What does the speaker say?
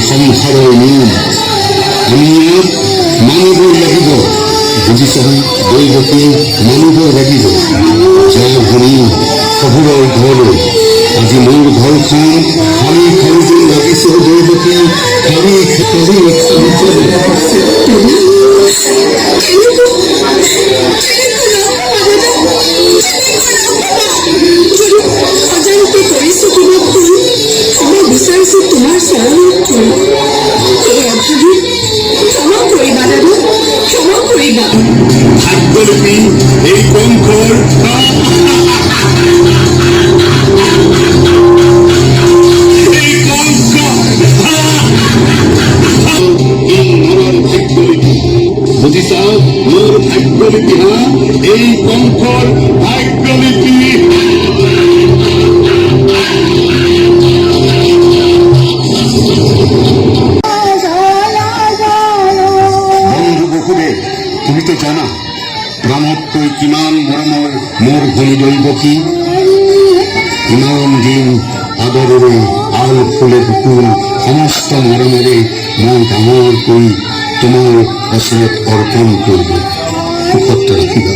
সংসাৰৰ নিয়ম আমি মানিব লাগিব। বুজিছানে দৈৱকী, মানিব লাগিব। যাৰ ভনী শহুৰৰ ঘৰলৈ আজি মোৰ ঘৰখন খালি খালি যেন লাগিছে দৈৱকী, খালি খালি অজান্তে কৰিছো কিবা ভুল, মই বিচাৰিছো তোমাৰ চৰণৰ ভুল। এই অভাৱী ক্ষমা কৰিবা দাদা, ক্ষমা কৰিবা। ভাগ্যলিপি এই কংসৰ বুজিছা মোৰ ভাগ্যলিপি, এই কংসৰ ভাগ্যলিপি। বন্ধু বসুদেৱ, তুমি তো জানা প্রাণতকৈ কিমান মৰমৰ মোৰ ভনী দৈৱকী। ইমান দিন আদৰেৰে আল ফুলে বুকুল সমস্ত মৰমেৰে মই ডাঙৰ কৰি তোমাৰ ওচৰত অৰ্পণ কৰিলো। সুখত ৰাখিবা।